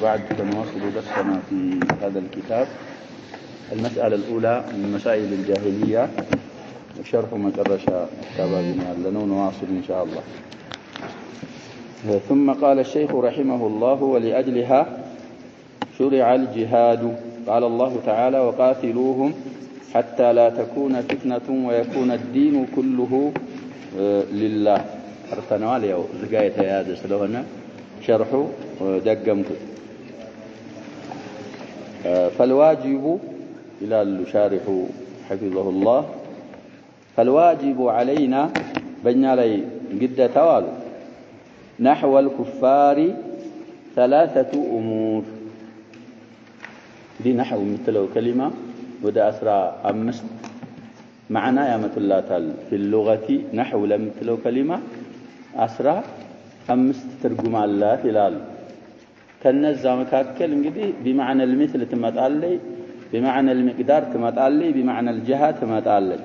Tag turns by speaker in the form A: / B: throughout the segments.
A: وبعد فنواصل درسنا في هذا الكتاب. المسألة الأولى من مسائل الجاهلية وشرح مكرش كتابنا لنا ونواصل إن شاء الله. ثم قال الشيخ رحمه الله: ولأجلها شرع الجهاد. قال الله تعالى: وقاتلوهم حتى لا تكون فتنة ويكون الدين كله لله. أرتنوال يو زقاية يادس لهنا شرحوا دقمكم. فالواجب إلى الشارح حفظه الله: فالواجب علينا بني علي قد توالو نحو الكفار ثلاثة أمور. دي نحو مثله كلمة وده أسرى أمست معنى يا مثلاتال في اللغة نحو لمثله كلمة أسرى أمست ترجم الله تلال كالنزع مكاكل انجدي بمعنى المثل تمتعلي، بمعنى المقدار تمتعلي، بمعنى الجهة تمتعلي.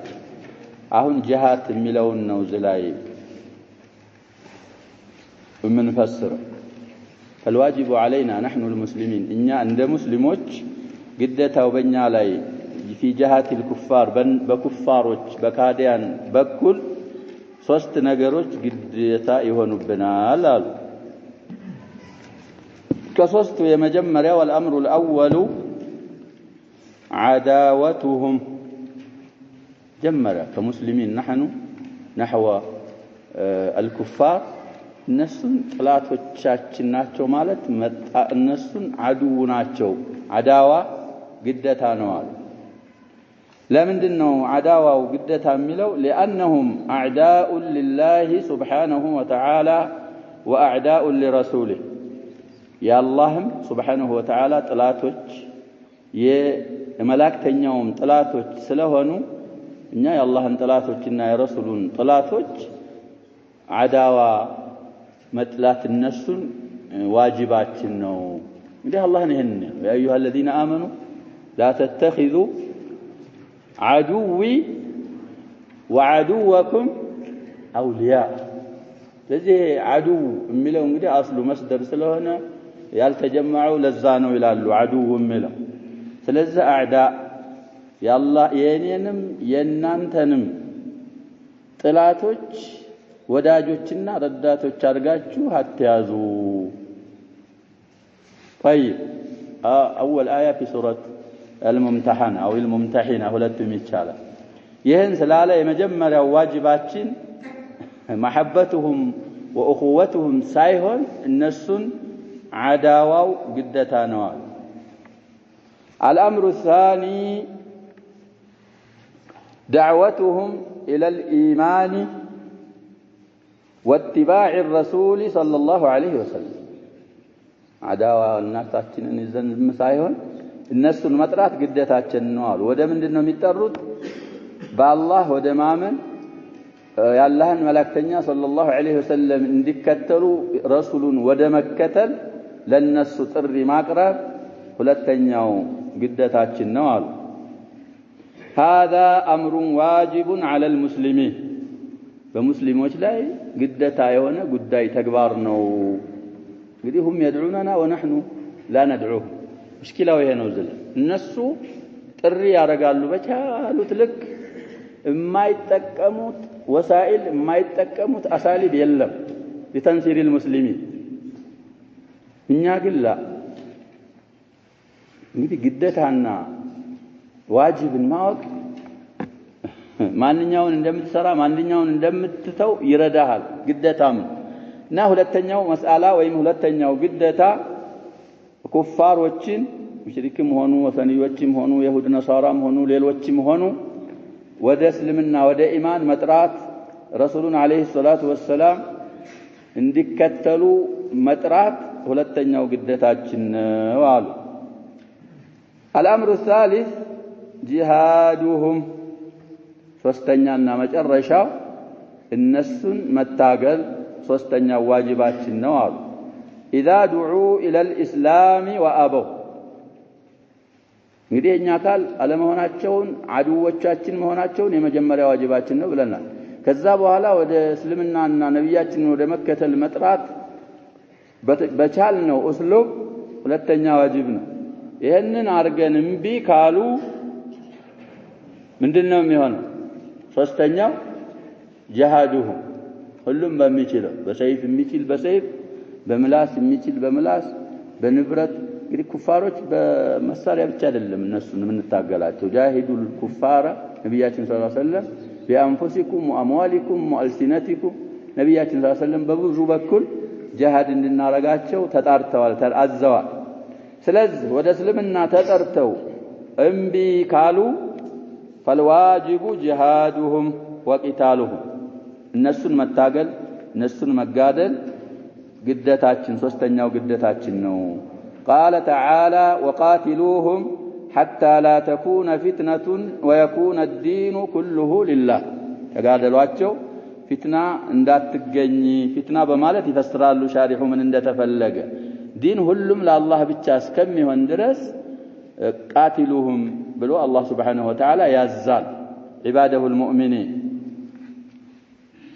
A: أهون جهات ملون نوزلاي ومن فسر. فالواجب علينا نحن المسلمين إننا عند مسلموች ግዴታው በእኛ ላይ في جهات الكفار በኩፋሮች በካዲያን በኩል ሶስት ነገሮች ግዴታ ይሆኑብናል አሉ። ከሶስቱ የመጀመሪያው الامر الاول عداوتهم جمرة كمسلمين نحو الكفار እነሱን ጥላቶቻችን ናቸው ማለት እነሱን አድው ናቸው። አዳዋ ግዴታ ነው አሉ። ለምንድነው አዳዋው ግዴታ የሚለው? لانهم اعداء لله سبحانه وتعالى واعداء لرسوله يا الله سبحانه وتعالى ጥላቶች የመላእክተኛውም ጥላቶች ስለሆኑ እኛ የአላህን ጥላቶችና የረሱሉን ጥላቶች አዳዋ መጥላት እነሱን ዋጅባችን ነው። እንግዲህ አላህ ነው ይሄን يا ايها الذين امنوا لا تتخذوا عدوي وعدوكم اولياء። ለዚህ عدو የሚለው እንግዲህ አስሉ መስደር ስለሆነ ያልተጀመعው ለዛ ነው ይላሉ عدو የሚለው። ስለዚህ አዕዳ ያላህ የኔንም የናንተንም ጥላቶች ወዳጆችና ረዳቶች አድርጋችሁ አትያዙ። طيب اول ايه في سوره الممتحنه او الممتحنه ሁለቱም ይቻላል። ይሄን ስላለ የመጀመሪያው ዋጅባችን محبتهم واخوتهم ሳይሆን እነሱን عداواው ግዴታ ነው። الامر الثاني دعوتهم الى الايمان واتباع الرسول صلى الله عليه وسلم. عداوة الناساتችንን ይዘን ሳይሆን እነሱን መጥራት ግዴታችን ነው አሉ። ወደ ምንድነው የሚጠሩት? በአላህ ወደ ማመን ያላህን መላእክተኛ ሰለላሁ ዐለይሂ ወሰለም እንዲከተሉ ረሱሉን ወደ መከተል ለነሱ ጥሪ ማቅረብ ሁለተኛው ግዴታችን ነው አሉ። هذا امر واجب على المسلمين በሙስሊሞች ላይ ግዴታ የሆነ ጉዳይ ተግባር ነው። እንግዲህ هم يدعوننا ونحن لا ندعوه مشكلة ይሄ ነው። እነሱ ጥሪ ያረጋሉ በቻሉት ልክ የማይጠቀሙት ወሳኢል የማይጠቀሙት አሳሊብ የለም لتنصير المسلمين። እኛ ግን እንግዲህ ግዴታና ዋጅብን ማወቅ ማንኛውን እንደምትሰራ ማንኛውን እንደምትተው ይረዳሃል ግዴታም። እና ሁለተኛው መስአላ ወይም ሁለተኛው ግዴታ ኩፋሮችን ሙሽሪክም ሆኑ ወሰኒዮችም ሆኑ ይሁድ ነሳራም ሆኑ ሌሎችም ሆኑ ወደ እስልምና ወደ ኢማን መጥራት ረሱሉን አለይሂ ሰላቱ ወሰለም እንዲከተሉ መጥራት ሁለተኛው ግዴታችን ነው አሉ። الامر الثالث جهادهم ሶስተኛና መጨረሻው እነሱን መታገል ሶስተኛው ዋጅባችን ነው አሉ። اذا دعوا الى الاسلام وابوا እንግዲህ እኛ ካል አለመሆናቸውን አድወቻችን መሆናቸውን የመጀመሪያ ዋጅባችን ነው ብለናል። ከዛ በኋላ ወደ እስልምናና ነብያችንን ወደ መከተል መጥራት በቻልነው እስሉብ ሁለተኛ ዋጅብ ነው። ይሄንን አርገን እምቢ ካሉ ምንድነው የሚሆነው? ሶስተኛው ጂሃዱሁም ሁሉም በሚችለው በሰይፍ የሚችል በሰይፍ በምላስ የሚችል በምላስ በንብረት እንግዲህ ኩፋሮች በመሳሪያ ብቻ አይደለም እነሱን የምንታገላቸው ጃሂዱል ኩፋራ ነብያችን ሰለላሁ ዐለይሂ ወሰለም ቢአንፉሲኩም ወአምዋሊኩም ወአልሲነቲኩም ነብያችን ሰለላሁ ዐለይሂ ወሰለም በብዙ በኩል ጂሃድ እንድናረጋቸው ተጣርተዋል ተአዘዋል። ስለዚህ ወደ እስልምና ተጠርተው እምቢ ካሉ ፈልዋጅቡ ጂሃዱሁም ወቂታሉሁም እነሱን መታገል እነሱን መጋደል ግዴታችን ሶስተኛው ግዴታችን ነው። قال تعالى وقاتلوهم حتى لا تكون فتنة ويكون الدين كله لله ተጋደሏቸው ፊትና እንዳትገኝ ፊትና በማለት ይፈስራሉ ሻሪሑ ምን እንደተፈለገ ዲን ሁሉም ለአላህ ብቻ እስከሚሆን ድረስ ቃቲሉሁም ብሎ አላህ Subhanahu Wa Ta'ala ያዛል عباده المؤمنين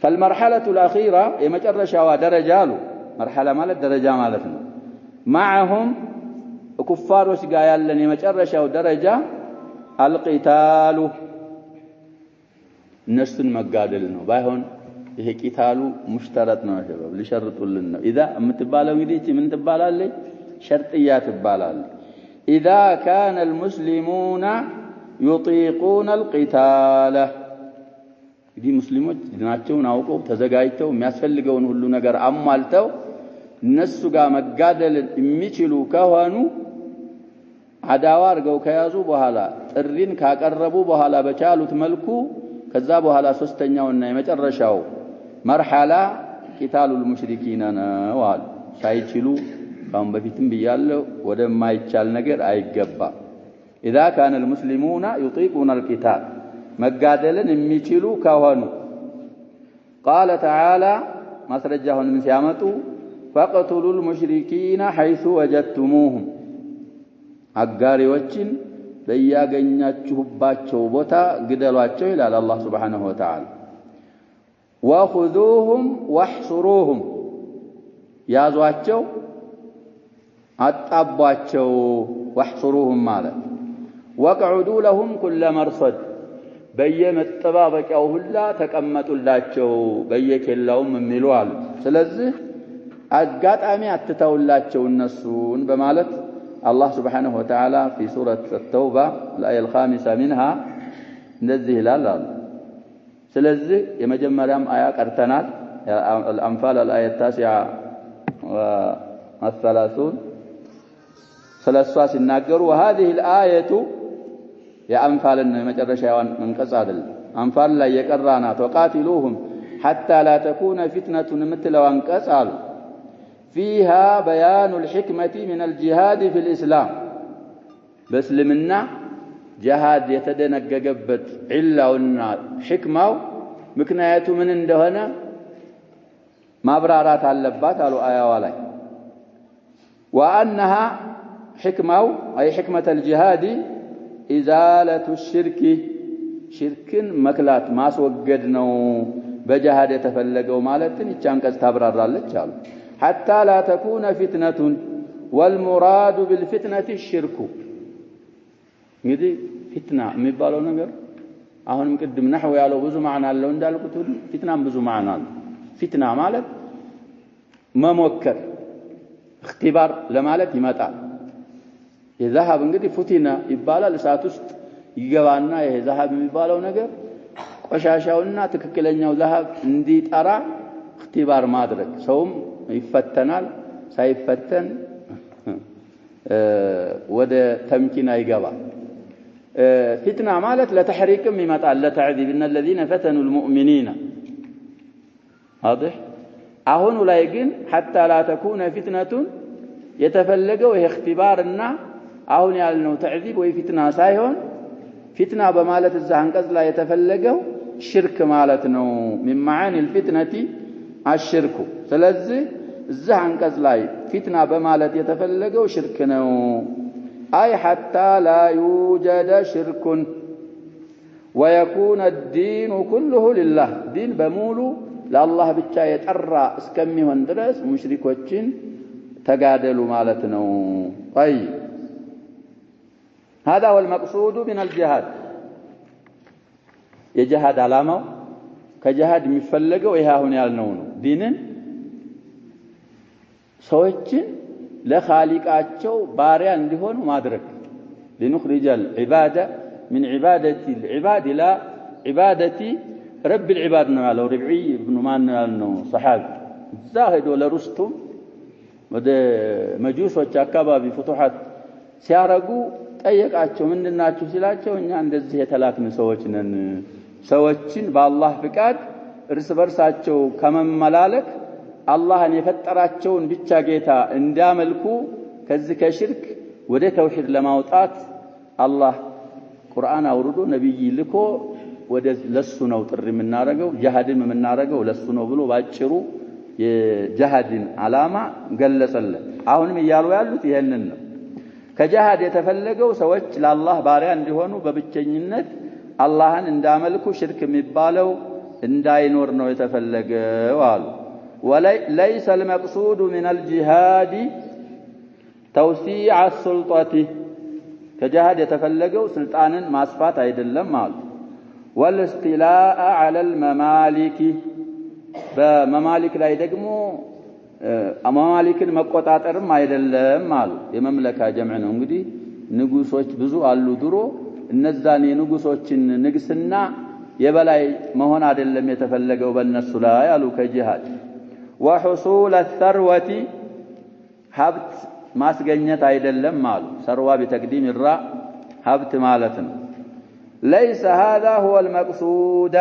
A: فالمرحلة الأخيرة የመጨረሻዋ ደረጃ አሉ مرحلة ማለት ደረጃ ማለት ነው معهم ኩፋሮች ጋር ያለን የመጨረሻው ደረጃ القتال እነሱን መጋደል ነው ባይሆን ይሄ ቂታሉ ሙሽተረጥ ነው ሸባብ ሊሸርጡልን ነው اذا የምትባለው እንግዲህ ምን ትባላለች ሸርጥያ ትባላለች اذا كان المسلمون يطيقون القتال እንግዲህ ሙስሊሞች ድናቸውን አውቀው ተዘጋጅተው የሚያስፈልገውን ሁሉ ነገር አሟልተው እነሱ ጋር መጋደል የሚችሉ ከሆኑ አዳዋ አርገው ከያዙ በኋላ ጥሪን ካቀረቡ በኋላ በቻሉት መልኩ ከዛ በኋላ ሶስተኛውና የመጨረሻው መርሐላ ቂታሉል ሙሽሪኪን ነው አሉ ሳይችሉ ካሁን በፊትም ብያለሁ ወደማይቻል ነገር አይገባ اذا كان المسلمون يطيقون القتال መጋደልን የሚችሉ ከሆኑ قال تعالى ማስረጃውን ምን ሲያመጡ فقتلوا المشركين حيث وجدتموهم አጋሪዎችን በያገኛችሁባቸው ቦታ ግደሏቸው ይላል አላህ Subhanahu Wa Ta'ala وخذوهم واحصروهم ያዟቸው አጣቧቸው واحصروهم ማለት وقعدوا لهم كل مرصد በየመጠባበቂያው ሁላ ተቀመጡላቸው በየኬላውም የሚሉ አሉ ስለዚህ አጋጣሚ አትተውላቸው እነሱን በማለት الله سبحانه وتعالى في سورة التوبة الآية الخامسة منها እንደዚህ ይላል ስለዚህ የመጀመሪያም አያ ቀርተናል الأنفال الآية 39 ስለሷ ሲናገሩ وهذه الآية የአንፋል ነው የመጨረሻው አንቀጽ አይደል አንፋል ላይ የቀራናት وقاتلوهم حتى لا تكون فتنة የምትለው አንቀጽ አሉ فيها بيان الحكمة من الجهاد في الإسلام بسلمنا جهاد يتدنققبت علّاونا حكمة مكنايته من اندهنا ما برارات اللبات قالوا آية والي وأنها حكمة أي حكمة الجهاد إزالة الشرك شرك مكلات ما سوقدنو بجهاد يتفلقوا مالتن يتشانك استبرار الله قالوا حتى لا تكون فتنة والمراد بالفتنة الشرك እንግዲህ ፊትና የሚባለው ነገር አሁንም ቅድም ነህው ያለው ብዙ ማዕና አለው እንዳልኩት ፊትናም ብዙ ማዕና አለው ፊትና ማለት መሞከር اختبار ለማለት ይመጣል የዛሃብ እንግዲህ ፉቲና ይባላል እሳት ውስጥ ይገባና ይሄ ዛሃብ የሚባለው ነገር ቆሻሻውና ትክክለኛው ዛሃብ እንዲጠራ اختبار ማድረግ ሰውም ይፈተናል ሳይፈተን ወደ ተምኪና ይገባል فتنة مالت لتحريكم يمتع لتعذيب إن الذين فتنوا المؤمنين واضح أهون لا يقين حتى لا تكون فتنة يتفلقوا وهي اختبارنا أهون يعلنوا تعذيب وهي فتنة سايهون فتنة بمالة الزهنقز لا يتفلقوا شرك مالتنا من معاني الفتنة الشرك سلزي الزهنقز لا فتنة بمالة يتفلقوا شركنا أي حتى لا يوجد شرك ويكون الدين كله لله دين بمولو لله بتشا يترى اسكمي وندرس مشركوچين تقادلوا مالتنا طيب هذا هو المقصود من الجهاد የጂሃድ ዓላማው ከጂሃድ የሚፈልገው ይሄውን ያልነው ነው ዲንን ሰዎችን ለኻሊቃቸው ባሪያ እንዲሆኑ ማድረግ لنخرج العباده من عباده العباد الى عباده رب العباد ነው ያለው ربعي ابن ማን ነው ያልነው صحابي ዛሂዶ ለሩስቱም ወደ መጁሶች አካባቢ ፍቱሃት ሲያረጉ ጠየቃቸው ምንድናችሁ ሲላቸው እኛ እንደዚህ የተላክን ሰዎች ነን ሰዎችን በአላህ ፍቃድ እርስ በርሳቸው ከመመላለክ አላህን የፈጠራቸውን ብቻ ጌታ እንዲያመልኩ ከዚህ ከሽርክ ወደ ተውሂድ ለማውጣት አላህ ቁርአን አውርዶ ነብይ ልኮ ወደ ለሱ ነው ጥሪ የምናረገው ጂሃድም የምናረገው ለሱ ነው ብሎ ባጭሩ የጂሃድን ዓላማ ገለጸልን አሁንም ይያሉ ያሉት ይሄንን ነው ከጂሃድ የተፈለገው ሰዎች ለአላህ ባሪያ እንዲሆኑ በብቸኝነት አላህን እንዳመልኩ ሽርክ የሚባለው እንዳይኖር ነው የተፈለገው አሉ وليس المقصود من الجهاد توسيع السلطه ከጂሃድ የተፈለገው ስልጣንን ማስፋት አይደለም አሉ والاستيلاء على الممالك በመማሊክ ላይ ደግሞ መማሊክን መቆጣጠርም አይደለም አሉ የመምለካ ጀምዕ ነው እንግዲህ ንጉሶች ብዙ አሉ ድሮ እነዛን የንጉሶችን ንግስና የበላይ መሆን አይደለም የተፈለገው በእነሱ ላይ አሉ ከጂሃድ وحصول الثروه ሀብት ማስገኘት አይደለም አሉ ሰርዋ بتقديم الراء ሀብት ማለት ነው ليس هذا هو المقصود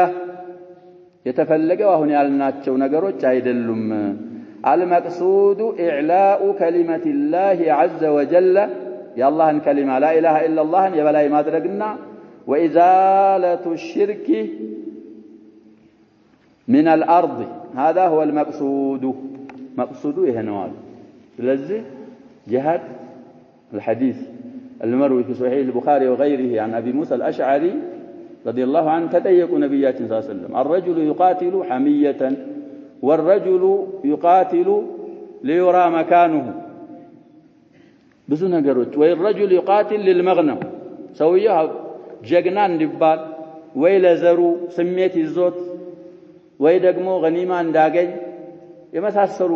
A: የተፈለገው አሁን ያልናቸው ነገሮች አይደሉም المقصود إعلاء كلمة الله عز وجل يا الله كلمة لا إله إلا الله يبلاي ما درقنا وإزالة الشرك من الأرض هذا هو المقصود مقصود إهنوال لذي جهاد الحديث المروي في صحيح البخاري وغيره عن أبي موسى الأشعري رضي الله عنه تديق نبيات صلى الله عليه وسلم الرجل يقاتل حمية والرجل يقاتل ليرى مكانه ብዙ ነገሮች ወይ الرجل يقاتل للمغنم ሰውየው ጀግና እንዲባል ወይ ለዘሩ ስሜት ይዞት ወይ ደግሞ ገኒማ እንዳገኝ የመሳሰሉ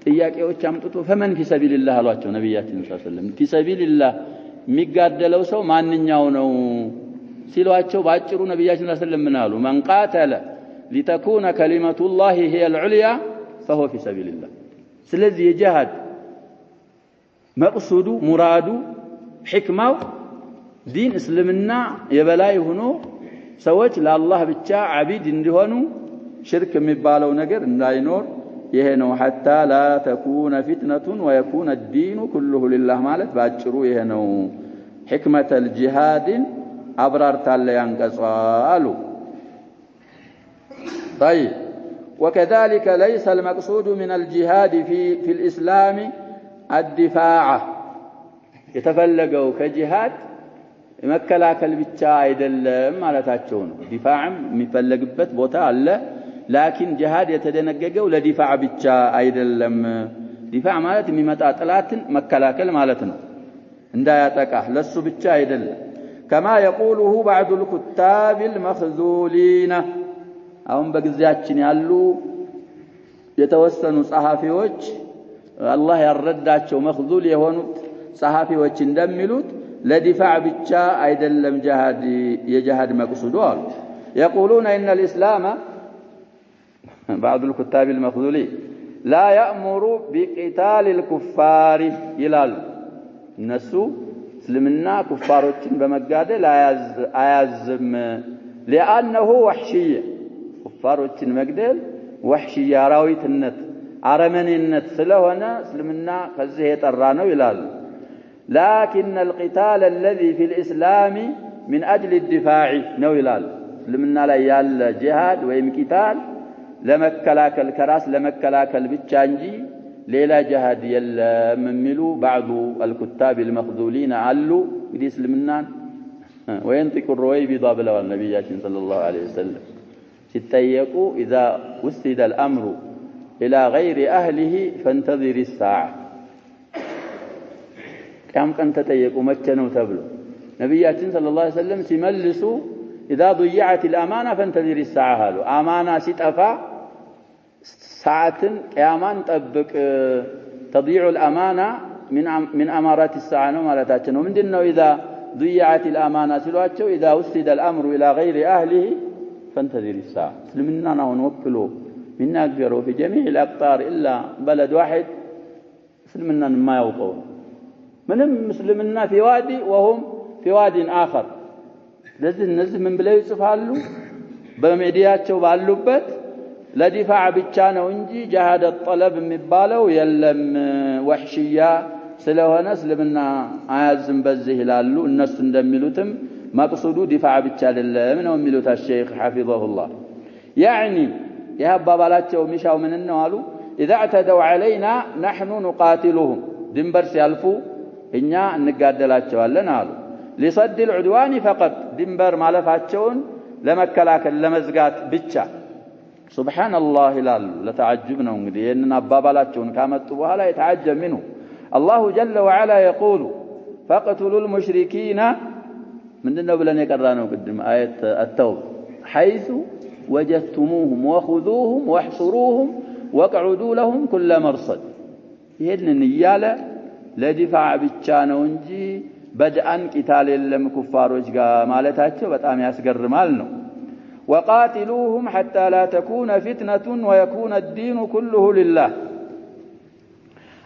A: ጥያቄዎች አምጥቶ ፈመን في سبيل الله አሏቸው ነብያችን ሰለላሁ ዐለይሂ ወሰለም في سبيل الله የሚጋደለው ሰው ማንኛው ነው ሲሏቸው ባጭሩ ነብያችን ሰለላሁ ዐለይሂ ወሰለም ምናሉ من قاتل لتكون كلمة الله هي العليا فهو في سبيل الله ስለዚህ የጂሃድ መቅሱዱ ሙራዱ ሕክማው ዲን እስልምና የበላይ ሆኖ ሰዎች ለአላህ ብቻ አቢድ እንዲሆኑ ሽርክ የሚባለው ነገር እንዳይኖር ይሄ ነው حتى لا تكون فتنة ويكون الدين كله لله ማለት ባጭሩ ይሄ ነው ሕክመተ الجهاد አብራርታለ ያንቀጻሉ طيب وكذلك ليس المقصود من الجهاد في الإسلام الدفاع የተፈለገው ከጂሃድ መከላከል ብቻ አይደለም ማለታቸው ነው ዲፋዕም የሚፈለግበት ቦታ አለ ላኪን ጂሃድ የተደነገገው ለዲፋዕ ብቻ አይደለም ዲፋዕ ማለት የሚመጣ ጥላትን መከላከል ማለት ነው እንዳያጠቃ ለሱ ብቻ አይደለም كما يقوله بعض الكتاب المخذولين አሁን በጊዜያችን ያሉ የተወሰኑ ጸሐፊዎች አላህ ያረዳቸው መخذول የሆኑት ጸሐፊዎች እንደሚሉት ለዲፋዕ ብቻ አይደለም ጂሃድ የጂሃድ መቅሱዱ አሉ يقولون ان الاسلام بعض الكتاب المخذولين لا يأمر بقتال الكفار ይላሉ እነሱ እስልምና ኩፋሮችን በመጋደል አያዝም لانه وحشيه ኩፋሮችን መግደል ወህሽያ አራዊትነት አረመኔነት ስለሆነ እስልምና ከዚህ የጠራ ነው ይላሉ لكن القتال الذي في الإسلام من أجل الدفاع ነው ይላሉ እስልምና ላይ ያለ ጂሃድ ወይም ቂታል ለመከላከል ከራስ ለመከላከል ብቻ እንጂ ሌላ ጂሃድ የለም የሚሉ بعض الكتاب المخذولين አሉ እንግዲህ እስልምናን وينطق الرويبض ብለዋል ነብያችን ሰለላሁ ዐለይሂ ወሰለም ሲጠየቁ اذا وسد الامر الى غير اهله فانتظر الساعه ቅያም ቀን ተጠየቁ መቼ ነው ተብሎ ነብያችን ሰለላሁ ዐለይሂ ወሰለም ሲመልሱ اذا ضيعت الامانه فانتظر الساعه አሉ አማና ሲጠፋ ሰዓትን ቅያማን ጠብቅ تضيع الامانه من امارات الساعه ነው ማለታቸው ነው ምንድነው اذا ضيعت الامانه ሲሏቸው اذا وسد الامر الى غير اهله فانتظر الساعه እስልምናን አሁን ወክሎ ሚናገረው في جميع الاقطار الا بلد واحد እስልምናን የማያውቀው ምንም እስልምና في وادي وهم في واد اخر ለዚህ እነዚህ ምን ብለው ይጽፋሉ በሚዲያቸው ባሉበት ለዲፋዕ ብቻ ነው እንጂ ጂሃድ الطلب የሚባለው የለም ወህሽያ ስለሆነ እስልምና አያዝም በዚህ ይላሉ እነሱ እንደሚሉትም መቅሱዱ ዲፋዕ ብቻ አይደለም ነው የሚሉት الشيخ حفظه الله يعني ያባባላቸው ሚሻው ምን ነው አሉ اذا اعتدوا علينا نحن نقاتلهم ድንበር ሲያልፉ እኛ እንጋደላቸዋለን አሉ لصد العدوان فقط ድንበር ማለፋቸውን ለመከላከል ለመዝጋት ብቻ سبحان الله ይላሉ ለተዓጅብ ነው እንግዲህ ይሄንን አባባላቸውን ካመጡ በኋላ የተዓጀብ منه الله جل وعلا يقول فاقتلوا المشركين ምንድነው ብለን የቀራነው ቅድም አየት التوبة حيث وجدتموهم وخذوهم واحصروهم واقعدوا لهم كل مرصد ይሄንን ይያለ ለዲፋዕ ብቻ ነው እንጂ بدءاً قتال የለም ኩፋሮች ጋር ማለታቸው በጣም ያስገርማል ነው وقاتلوهم حتى لا تكون فتنة ويكون الدين كله لله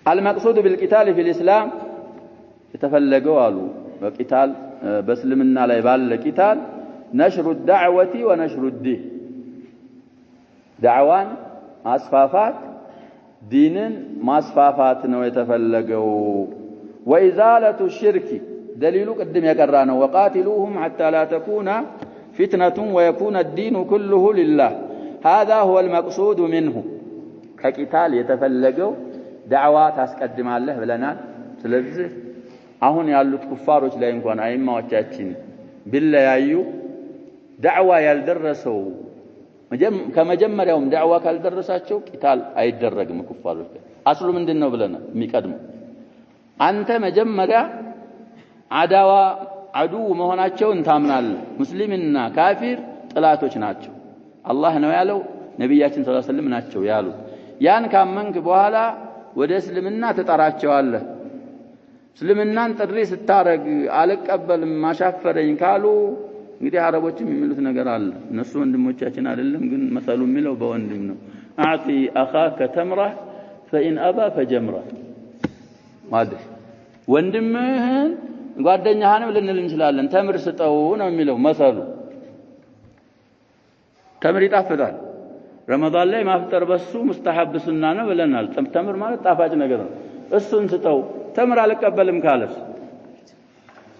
A: المقصود بالقتال في الإسلام يتفلقوا قالوا وقتال بسلمنا لا يبال قتال نشر الدعوة ونشر الدين دعوان أصفافات دين ما أصفافات ويتفلقوا وإزالة الشرك دليل قدم يقرانا وقاتلوهم حتى لا تكون فتنة ويكون الدين كله لله هذا هو المقصود منه كقتال يتفلقوا دعوات أسقدم الله بلنا ስለዚህ አሁን ያሉት ኩፋሮች ላይ እንኳን አይማዎቻችን ቢለያዩ ዳዕዋ ያልደረሰው ከመጀመሪያውም ዳዕዋ ካልደረሳቸው ቂታል አይደረግም ኩፋሮች አስሉ ምንድነው ብለና የሚቀድመው አንተ መጀመሪያ አዳዋ አዱ መሆናቸውን ታምናለህ ሙስሊምና ካፊር ጥላቶች ናቸው አላህ ነው ያለው ነብያችን ሰለላሁ ዐለይሂ ወሰለም ናቸው ያሉት ያን ካመንክ በኋላ ወደ እስልምና ተጠራቸዋለህ እስልምናን ጥሪ ስታረግ አልቀበልም ማሻፈረኝ ካሉ እንግዲህ አረቦችም የሚሉት ነገር አለ እነሱ ወንድሞቻችን አይደለም ግን መሰሉ የሚለው በወንድም ነው አዕጢ አኻከ ተምራ فإن أبى فجمرة ማድር ወንድምህን ጓደኛህንም ልንል እንችላለን ተምር ስጠው ነው የሚለው መሰሉ ተምር ይጣፍጣል ረመዳን ላይ ማፍጠር በሱ ሙስተሐብ ሱና ነው ብለናል ተምር ማለት ጣፋጭ ነገር ነው እሱን ስጠው ተምር አልቀበልም ካለስ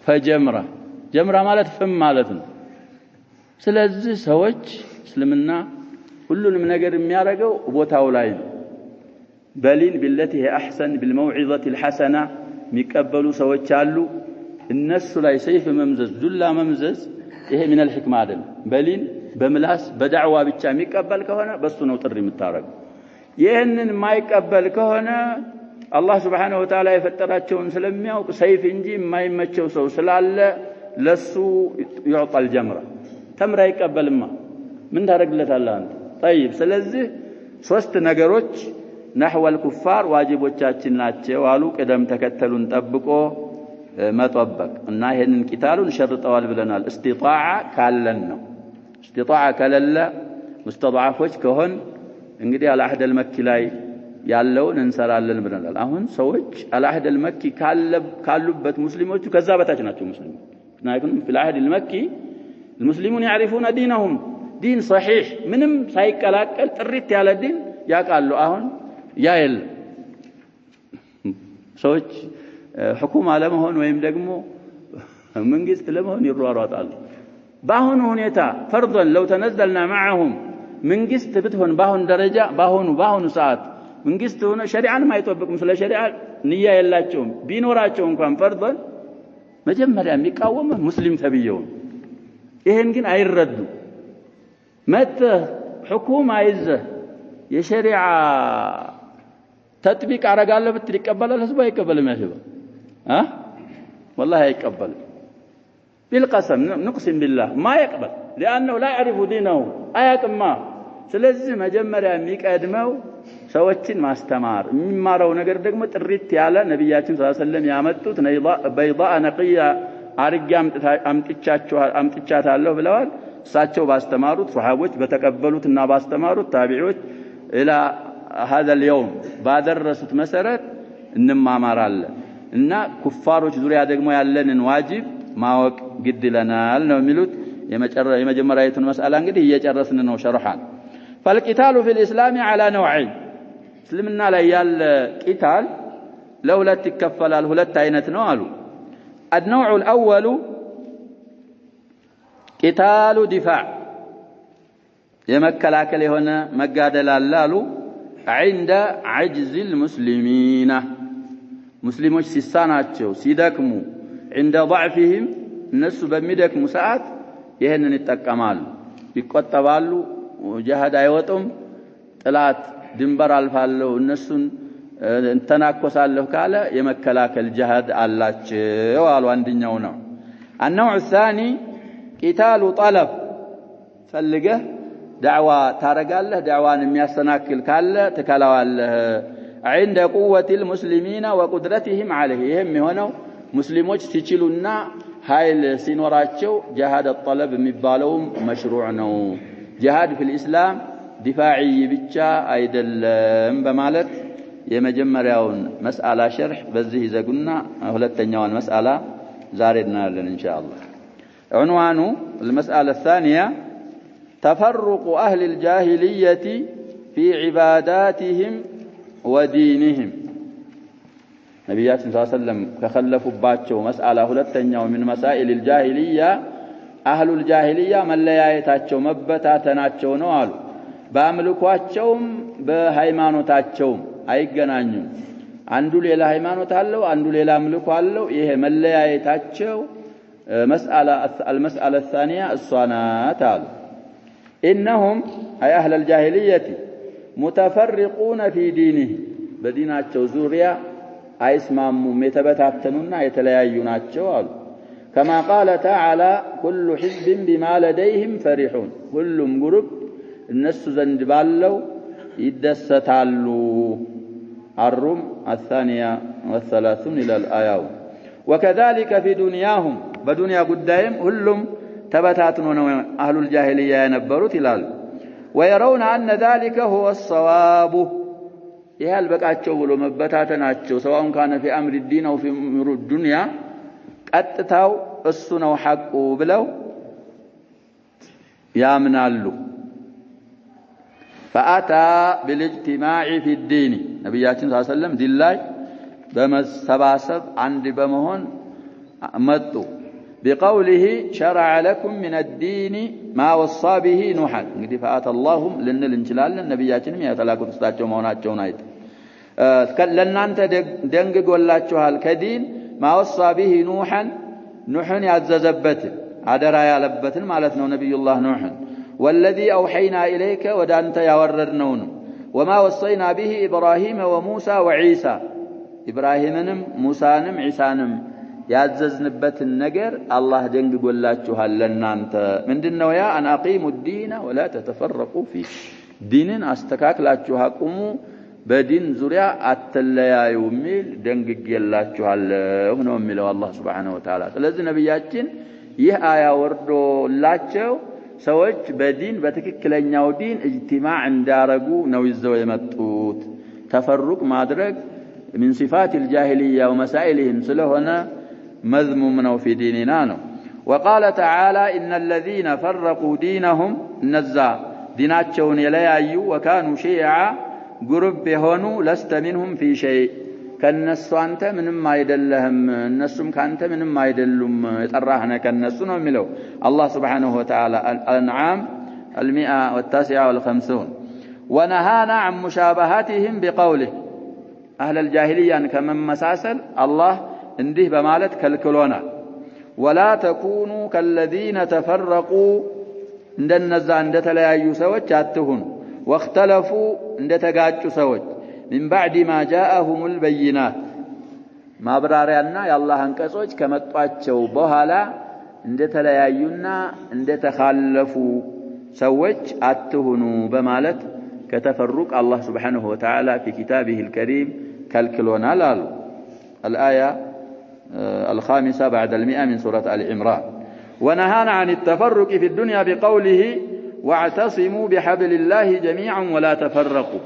A: ፈጀምራ ጀምራ ማለት ፍም ማለት ነው ስለዚህ ሰዎች እስልምና ሁሉንም ነገር የሚያረገው ቦታው ላይ ነው በሊን بالتي هي احسن بالموعظه الحسنه የሚቀበሉ ሰዎች አሉ እነሱ ላይ ሰይፍ መምዘዝ ዱላ መምዘዝ ይሄ من الحكمه አይደለም በሊን በምላስ በዳዕዋ ብቻ የሚቀበል ከሆነ በሱ ነው ጥሪ የምታረግ ይሄንን የማይቀበል ከሆነ አላህ Subhanahu Wa Ta'ala የፈጠራቸውን ስለሚያውቅ ሰይፍ እንጂ የማይመቸው ሰው ስላለ ለሱ ይعطል ጀምራ ተምራ ይቀበልማ ምን ታረግለታለህ አንተ طيب ስለዚህ ሶስት ነገሮች نحو الكفار واجبዎቻችን ናቸው አሉ ቀደም ተከተሉን ጠብቆ መጠበቅ እና ይሄንን ቂታሉን ሸርጠዋል ብለናል استطاع ካለን ነው استطاع ከለለ مستضعفዎች ከሆን እንግዲህ አልአህድ المكي ላይ ያለውን እንሰራለን ብለናል አሁን ሰዎች አልአህድ المكي ካሉበት ሙስሊሞቹ ከዛ በታች ናቸው ሙስሊሞች ምክንያቱም في العهد المكي المسلمون يعرفون دينهم دين صحيح ምንም ሳይቀላቀል ጥሪት ያለ ዲን ያቃሉ አሁን ያይል ሰዎች ሁኩማ ለመሆን ወይም ደግሞ መንግስት ለመሆን ይሯሯጣሉ ባሁን ሁኔታ ፈርضን لو تنزلنا معهم መንግስት ብትሆን ባሁን ደረጃ ባሁን ሰዓት መንግስት ሆነ ሸሪዓን ማይጠብቁም ስለ ሸሪዓ ንያ የላቸውም ቢኖራቸው እንኳን ፈርضን መጀመሪያ የሚቃወም ሙስሊም ተብየው ይሄን ግን አይረዱ መተ ሁኩማ ይዘ የሸሪዓ ተጥቢቅ አረጋለሁ ብትል ይቀበላል ህዝቡ አይቀበልም ያሽባ والله يقبل بالقسم نقسم بالله ما يقبل لانه لا يعرف دينه اياكم ስለዚህ መጀመሪያ የሚቀድመው ሰዎችን ማስተማር የሚማረው ነገር ደግሞ ጥሪት ያለ ነብያችን ሰለላሁ ዐለይሂ ወሰለም ያመጡት በይዳ ነቂያ አርጋ አምጥቻታለሁ ብለዋል እሳቸው ባስተማሩት ሱሐቦች በተቀበሉትና ባስተማሩት ታቢዒዎች الى هذا اليوم ባደረሱት መሰረት እንማማራለን እና ኩፋሮች ዙሪያ ደግሞ ያለንን ዋጅብ ማወቅ ግድ ይለናል ነው የሚሉት የመጀመሪያዊቱን መስአላ እንግዲህ እየጨረስን ነው ሸርሐን فالقتال في الإسلام على نوعين اسلمنا ላይ ያለ ቂታል ለሁለት ይከፈላል ሁለት አይነት ነው አሉ النوع الأول قتال دفاع የመከላከል የሆነ መጋደል አለ አሉ عند عجز المسلمين ሙስሊሞች ሲሳናቸው ሲደክሙ عند ضعفهم እነሱ በሚደክሙ ሰዓት ይሄንን ይጠቀማሉ ይቆጠባሉ ጂሃድ አይወጡም ጥላት ድንበር አልፋለው እነሱን እንተናኮሳለሁ ካለ የመከላከል ጂሃድ አላቸው አሉ አንደኛው ነው النوع الثاني قتال طلب ፈልገህ ዳዕዋ ታረጋለህ ዳዕዋን የሚያሰናክል ካለ ተከላዋለህ عند قوة المسلمين وقدرتهم عليه ይሄም የሆነው ሙስሊሞች ሲችሉና ኃይል ሲኖራቸው ጂሃድ الطلب የሚባለው መሽሩዕ ነው ጂሃድ في الإسلام دفاعي ብቻ አይደለም በማለት የመጀመሪያውን መስአላ ሸርህ በዚህ ይዘጉና ሁለተኛውን መስአላ ዛሬ እናያለን ኢንሻአላህ عنوان المسألة الثانية تفرق أهل الجاهلية في عباداتهم ودينهم ነብያችን ሰለላሁ ዐለይሂ ወሰለም ከخلፉባቸው መስአላ ሁለተኛው من مسائل الجاهلية أهل الجاهلية መለያየታቸው መበታተናቸው ነው አሉ በአምልኳቸውም በሃይማኖታቸውም አይገናኙም አንዱ ሌላ ሃይማኖት አለው አንዱ ሌላ አምልኮ አለው ይሄ መለያየታቸው المسألة الثانية الصنات إنهم أي أهل الجاهلية متفرقون في دينه بديناتቸው ዙሪያ አይስማሙም የተበታተኑና የተለያዩ ናቸው አሉ كما قال تعالى كل حزب بما لديهم فرحون ሁሉም ግሩፕ እነሱ ዘንድ ባለው ይደሰታሉ الروم 32 إلى الآية وكذلك في دنياهم بدنيا قدائم ሁሉም ተበታትኖ ነው أهل الجاهلية የነበሩት ይላል ويرون أن ذلك هو الصواب ይሄል በቃቸው ብሎ መበታተናቸው سواء كان في أمر الدين أو في أمر الدنيا ቀጥታው እሱ ነው ሐቁ ብለው ያምናሉ فأتى بالاجتماع في الدين ነብያችን ሰለላሁ ዐለይሂ ወሰለም ዲን ላይ በመሰባሰብ አንድ በመሆን መጡ بقوله شرع لكم من الدين ما وصى به نوح እንግዲህ فأتى اللهم ልንል እንችላለን ነብያችንም ያተላኩት ስታቸው መሆናቸውን አይተ ለእናንተ ደንግጎላችኋል ከዲን ما وصى به نوحا نوح ያዘዘበት አደራ ያለበትን ማለት ነው ነብዩ الله نوح والذي أوحينا إليك ودانت يوردنون وما وصينا به إبراهيم وموسى وعيسى إبراهيمنم موسانم عيسانم يعززنبت النجر الله دنقولاچوها لنانت من دنو يا أن أقيموا الدين ولا تتفرقوا فيه دين أستكاكلاچوها قوموا بدين زريا أتليا يوميل دنقولاچوها هنا وميلوا الله سبحانه وتعالى ስለዚህ ነብያችን ይህ አያ ወርዶላቸው ሰዎች በዲን በትክክለኛው ዲን اجتماع እንዳረጉ ነው ይዘው የመጡት ተፈሩቅ ማድረግ من صفات الجاهلية ومسائلهم ስለሆነ مذموم ነው في ديننا ነው وقال تعالى إن الذين فرقوا دينهم نزا ديناتهم يلياዩ وكانوا شيعا ግሩፕ የሆኑ لست منهم في شيء ከነሱ አንተ ምንም አይደለህም እነሱም ካንተ ምንም አይደሉም የጠራህነ ከነሱ ነው የሚለው አላህ Subhanahu Wa Ta'ala الأنعام 159 ونهانا عن مشابهتهم بقوله أهل الجاهلية كمن مساسل الله እንዲህ በማለት ከልክሎናል ولا تكونوا كالذين تفرقوا እንደነዛ እንደተለያዩ ሰዎች አትሁኑ واختلفوا እንደተጋጩ ሰዎች من بعد ما جاءهم البينات ማብራሪያና የአላህ አንቀጾች ከመጧቸው በኋላ እንደተለያዩና እንደተኻለፉ ሰዎች አትሁኑ በማለት ከተፈሩቅ አላህ Subhanahu Wa Ta'ala في كتابه الكريم كالكلونال الآية الخامسة بعد 100 من سورة آل عمران ونهانا عن التفرق في الدنيا بقوله واعتصموا بحبل الله جميعا ولا تفرقوا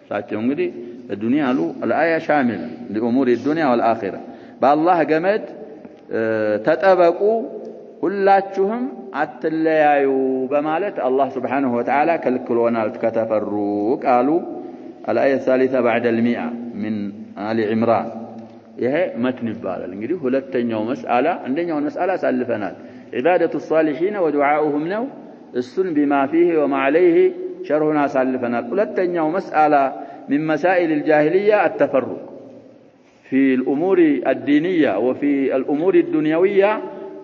A: ساتيون غدي الدنيا له الآية شاملة لأمور الدنيا والآخرة بالله جمد تتبقوا ሁላችሁም አትለያዩ በማለት አላህ Subhanahu Wa Ta'ala ከልክሎናል ከተፈሩቅ አሉ الآية الثالثة بعد 100 من آل عمران ይሄ መትን ይባላል እንግዲህ ሁለተኛው መስአላ አንደኛው መስአላ ሳልፈናል عبادة الصالحين ودعاؤهم ነው እሱን بما فيه وما عليه شرحنا ሳልፈናል ሁለተኛው መስአላ من مسائل الجاهلية التفرق في الأمور الدينية وفي الأمور الدنيوية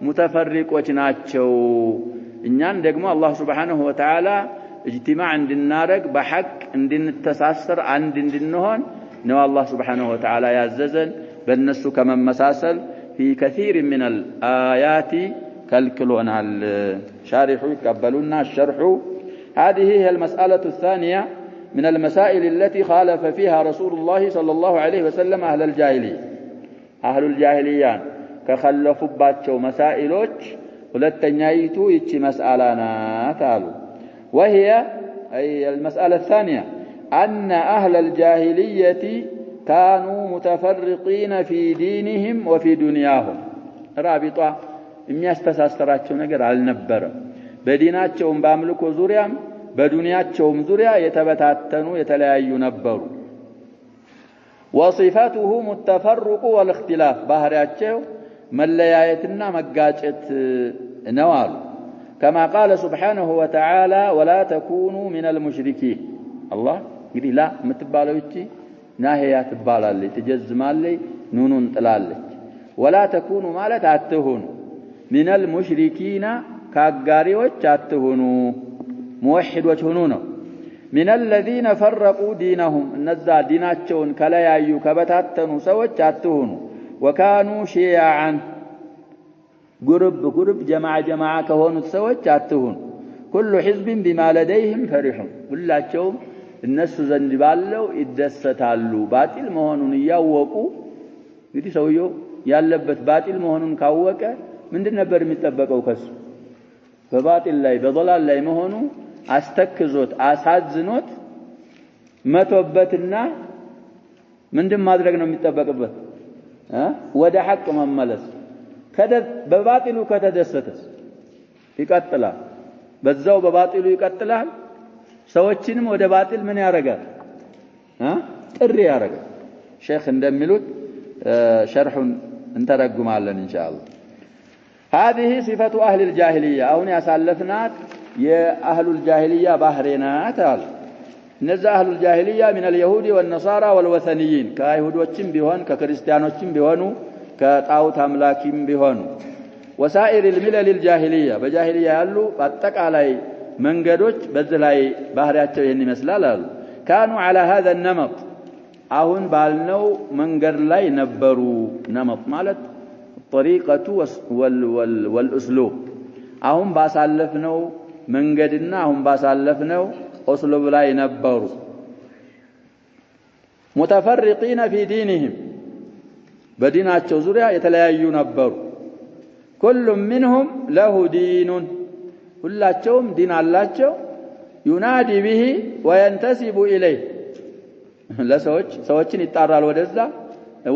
A: متفرقዎች ናቸው እኛን ደግሞ አላህ Subhanahu Wa Ta'ala اجتماع እንድናረግ በሐቅ እንድንተሳሰር አንድ እንድንሆን ነው አላህ Subhanahu Wa Ta'ala ያዘዘን በእነሱ ከመመሳሰል في كثير من الآيات كالكلونال شارح يقبلنا الشرح هذه هي المسألة الثانية من المسائل التي خالف فيها رسول الله صلى الله عليه وسلم أهل الجاهلية أهل الجاهليان ከخلفባቸው مسائلዎች ሁለተኛይቱ ይቺ مسألة ናት አሉ وهي أي المسألة الثانية أن أهل الجاهلية كانوا متفرقين في دينهم وفي دنياهم رابطة የሚያስተሳስራቸው ነገር አልነበረም በዲናቸውም በአምልኮ ዙሪያም በዱንያቸውም ዙሪያ የተበታተኑ የተለያዩ ነበሩ وصفاتهم التفرق والاختلاف ባህሪያቸው መለያየትና መጋጨት ነው አሉ كما قال سبحانه وتعالى ولا تكونوا من المشركين الله እንግዲህ ላ የምትባለው እቺ ናሂያ ትባላለች ትጀዝማለች ኑኑን ጥላለች ولا تكونوا ማለት አትሁኑ من المشركين ካጋሪዎች አትሁኑ ሙወሂዶች ሁኑ ነው من الذين فرقوا دينهم እነዛ ዲናቸውን ከለያዩ ከበታተኑ ሰዎች አትሁኑ وكانوا شيعا ግሩፕ ጀማዓ ከሆኑት ሰዎች አትሁኑ كل حزب بما لديهم فرحون ሁላቸውም እነሱ ዘንድ ባለው ይደሰታሉ ባጢል መሆኑን ያወቁ እንግዲህ ሰውየው ያለበት ባጢል መሆኑን ካወቀ ምንድን ነበር የሚጠበቀው ከሱ በባጢል ላይ በضلال ላይ መሆኑ አስተክዞት አሳዝኖት መቶበትና ምንድን ማድረግ ነው የሚጠበቅበት ወደ ሐቅ መመለስ በባጢሉ ከተደሰተስ ይቀጥላል በዛው በባጢሉ ይቀጥላል ሰዎችንም ወደ ባጢል ምን ያረጋል ጥሪ ያረጋል ሼክ እንደሚሉት ሸርሑን እንተረጉማለን ኢንሻአላህ هذه صفة أهل الجاهلية أو يسالفنات يا أهل الجاهلية بحرينات نزا أهل الجاهلية من اليهود والنصارى والوثنيين كيهود وچم بيهون ككريستيانوچم بيهونو كطاوت املاكيم بيهونو وسائر الملل الجاهلية بجاهلية ያሉ በአጠቃላይ መንገዶች በዚህ ላይ ባህሪያቸው ይሄን ይመስላል አሉ كانوا على هذا النمط አሁን ባልነው መንገድ ላይ ነበሩ ነመጥ ማለት طريقة والأسلوب አሁን ባሳለፍነው መንገድና አሁን ባሳለፍነው أسلوب ላይ ነበሩ متفرقين في دينهم በዲናቸው ዙሪያ የተለያዩ ነበሩ كل منهم له دين ሁላቸውም ዲን አላቸው ينادي به وينتسب إليه ሰዎችን ይጣራል ወደዛ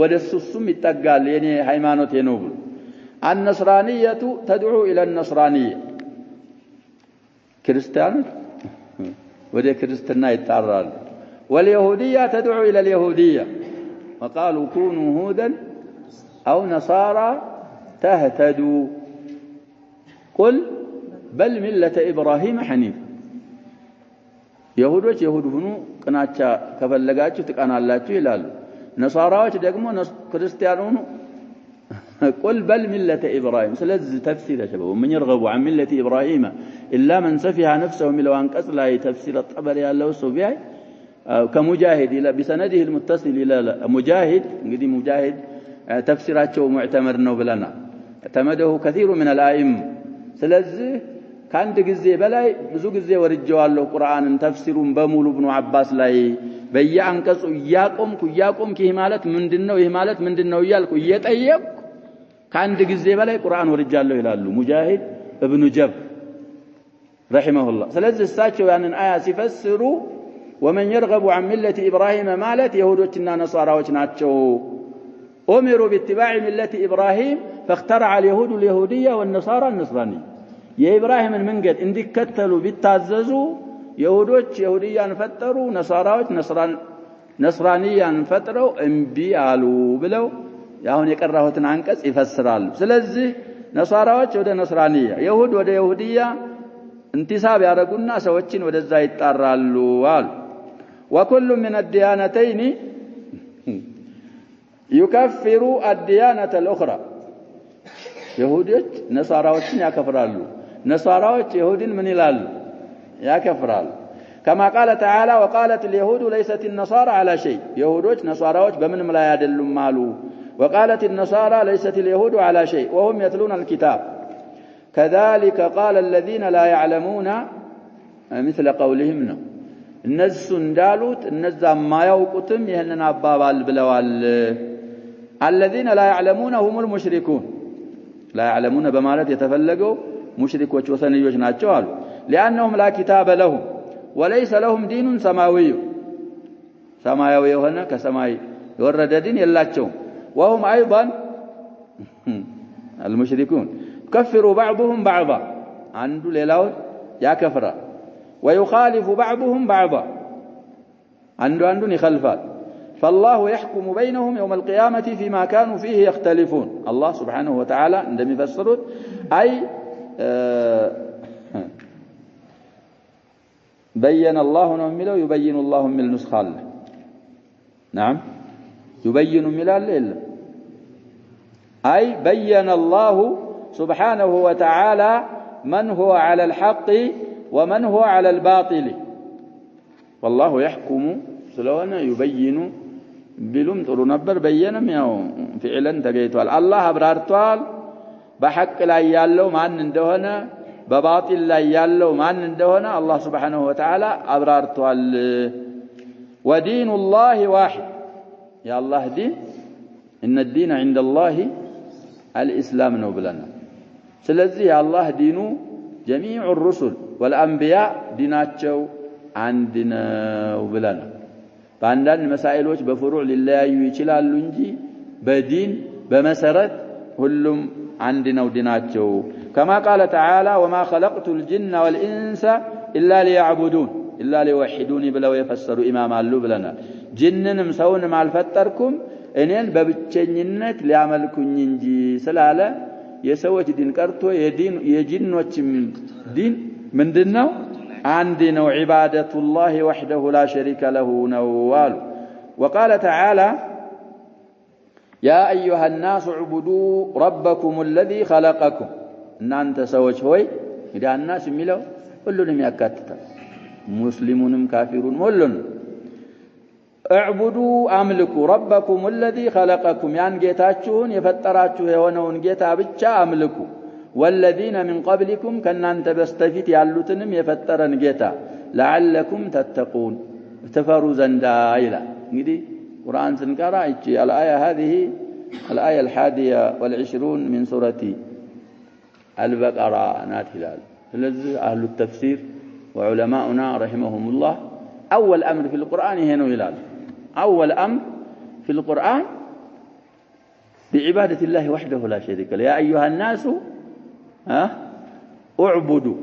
A: ወደሱም ይጠጋል የኔ ሃይማኖት ነው ብሎ النصرانية تدعو إلى النصرانية كريستيان وده كريستنا يتعرض واليهودية تدعو إلى اليهودية وقالوا كونوا هودا أو نصارى تهتدوا قل بل ملة إبراهيم حنيف يهودوች يهود ሁኑ ቅናቻ ከፈለጋችሁ ትቀናላችሁ ይላሉ ነሳራዎች ደግሞ ክርስቲያን ሁኑ قل بل ملة إبراهيم سلز تفسير شباب ومن يرغب عن ملة إبراهيم إلا من سفها نفسه من لو أنقص لا تفسير الطبري الله سبحانه كمجاهد إلى بسنده المتصل إلى مجاهد قدي مجاهد ተፍሲራቸው ሙዕተመር ነው ብለና ተመደሁ كثير من الائم ስለዚህ ከአንድ ጊዜ በላይ ብዙ ጊዜ ወርጀዋለሁ ቁርአንን ተፍሲሩን በሙሉ ኢብኑ አባስ ላይ በየአንቀጹ ያቆምኩ ይህ ማለት ምንድነው ይህ ማለት ምንድነው እያልኩ እየጠየቅኩ ከአንድ ጊዜ በላይ ቁርአን ወርጃለሁ ይላሉ ሙጃሂድ ኢብኑ ጀብ ረሂመሁላህ ስለዚህ እሳቸው ያንን አያ ሲፈስሩ ومن يرغب عن ملة إبراهيم مالت يهودوችና ነሷራዎች ናቸው أمروا باتباع ملة إبراهيم فاخترع اليهود اليهودية والنصارى النصرانية የኢብራሂም መንገድ እንዲከተሉ ቢታዘዙ ይሁዶች ይሁዲያን ፈጠሩ ነሳራዎች ነስራንያን ፈጥረው እምቢ አሉ ብለው ያሁን የቀራሁትን አንቀጽ ይፈስራሉ ስለዚህ ነሳራዎች ወደ ነስራንያ ይሁድ ወደ ይሁዲያ እንቲሳብ ያደርጉና ሰዎችን ወደዛ ይጣራሉ አሉ وكل من الديانتين يكفر الديانة الأخرى يهوديت نصاراዎችን ያከፍራሉ نصاراዎች يهودين من ይላሉ ያከፍራሉ كما قال تعالى وقالت اليهود ليست النصارى على شيء يهودوች نصاراዎች በምንም ላይ አይደሉም አሉ وقالت النصارى ليست اليهود على شيء وهم يتلون الكتاب كذلك قال الذين لا يعلمون مثل قولهم እነሱ እንዳሉት እነዛ ማያውቁትም ይሄንን አባባል ብለዋል الذين لا يعلمون هم المشركون لا يعلمون በማለት የተፈለገው ሙሽሪኮች ወሰንዮች ናቸው አሉ لانهم لا كتاب لهم وليس لهم دين سماوي سماوي የሆነ ከሰማይ የወረደ ዲን የላቸውም وهم ايضا المشركون كفروا بعضهم بعضا አንዱ ሌላው ያከፍራል ويخالف بعضهم بعضا عندن يخالفات فالله يحكم بينهم يوم القيامة فيما كانوا فيه يختلفون الله سبحانه وتعالى عندما يفسرون أي بين الله نميله يبين الله من النسخة نعم يبين ملال إلا أي بين الله سبحانه وتعالى من هو على الحق ومن هو على الباطل والله يحكم سلونا يبين بلوم ጥሩ ነበር በየነም ያው فعلا ተገይቷል አላህ አብራርቷል በሐቅ ላይ ያለው ማን እንደሆነ በባጢል ላይ ያለው ማን እንደሆነ አላህ Subhanahu Wa Ta'ala አብራርቷል ودين الله واحد يا الله دين ان الدين عند الله الاسلام ነው ብለና ስለዚህ የአላህ ዲኑ جميع الرسل والانبياء ديناቸው አንድ ነው ብለና በአንዳንድ መሳኢሎች በፍሩዕ ሊለያዩ ይችላሉ እንጂ በዲን በመሰረት ሁሉም አንድ ነው ዲናቸው كما قال تعالى وما خلقت الجن والانس الا ليعبدون الا ليوحدوني ብለው የፈሰሩ ኢማም አሉ ብለና ጅንንም ሰውንም አልፈጠርኩም እኔን በብቸኝነት ሊያመልኩኝ እንጂ ስላለ የሰዎች ዲን ቀርቶ የጂኖችም ዲን ምንድነው عند نوع عبادة الله وحده لا شريك له نوال وقال تعالى يا أيها الناس اعبدوا ربكم الذي خلقكم إن أنت سوج هوي إذا الناس ملوا كلهم يكاتتا مسلمون كافرون كلهم اعبدوا أملكوا ربكم الذي خلقكم يعني جيتاتشون يفتراتشو هونون جيتا بتشا أملكوا والذين من قبلكم كان أنت بستفيت يعلوتنم يفترن جيتا لعلكم تتقون تفروا زندا إلى نجدي قرآن سنكرا الآية هذه الآية 21 من سورة البقرة نات هلال الذي أهل التفسير وعلماؤنا رحمهم الله أول أمر في القرآن هنا هلال أول أمر في القرآن بعبادة الله وحده لا شريك له يا أيها الناس اعبدوا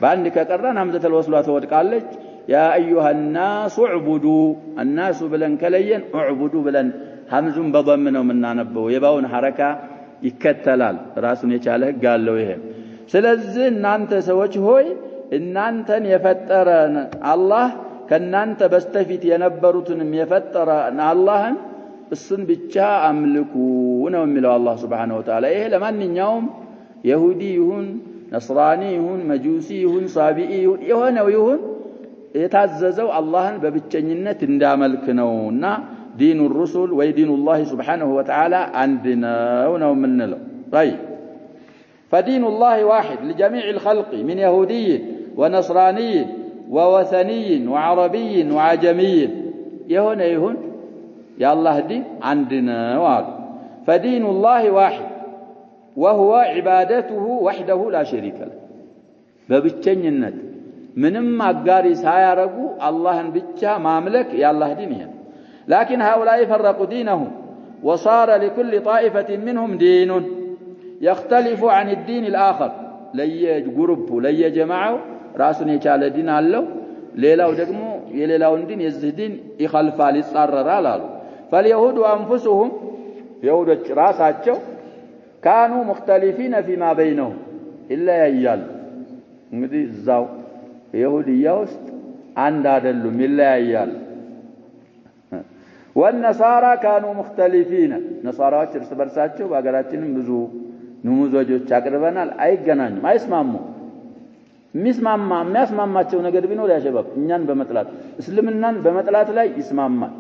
A: بعدك قرأنا همزة الوصلات ودقالج يا أيها الناس اعبدوا الناس بلن كليا اعبدوا بلن همز بضمنه من نانبه يباون حركة يكتلال راسون يچاله قال له ይሄ ስለዚህ እናንተ ሰዎች ሆይ እናንተን የፈጠረ አላህ ከናንተ በስተፊት የነበሩትንም የፈጠረ አላህን እሱን ብቻ አምልኩ ነው የሚለው አላህ Subhanahu Wa Ta'ala ይሄ ለማንኛውም ይሁዲ ይሁን ነስራኒ ይሁን መጁሲ ይሁን ሳቢኢ ይሁን የታዘዘው አላህን በብቸኝነት እንዳመልክ ነውና دين الرسل ودين الله سبحانه وتعالى عندنا من له. طيب فدين الله واحد لجميع الخلق من يهودي ونصراني ووثني وعربي وعجمي يهون يا الله دين عندنا واحد. فدين الله واحد وهو عبادته وحده لا شريك له ببتشنينت منم አጋሪ ሳያረጉ አላህን ብቻ ማምለክ የአላህ ዲን ይሄ። لكن هؤلاء فرقوا دينهم وصار لكل طائفة منهم دين يختلف عن الدين الآخر لي جروب لي جماعه راسن يቻለ ዲን አለው ሌላው ደግሞ የሌላውን ዲን የዚህ ዲን ይخالፋል ይጻረራል አሉ። فاليهود انفسهم يهودች ራሳቸው كانوا مختلفين فيما بينهم إلا ييال እንግዲህ እዛው يهودية ውስጥ አንድ አይደሉም ይለያያል። والنصارى كانوا مختلفين نصاراዎች እርስ በርሳቸው በአገራችንም ብዙ ንሙዞጆች አቅርበናል አይገናኙም አይስማሙም። የሚያስማማቸው ነገር ቢኖር ያሸባብ እኛን በመጥላት እስልምናን በመጥላት ላይ ይስማማል።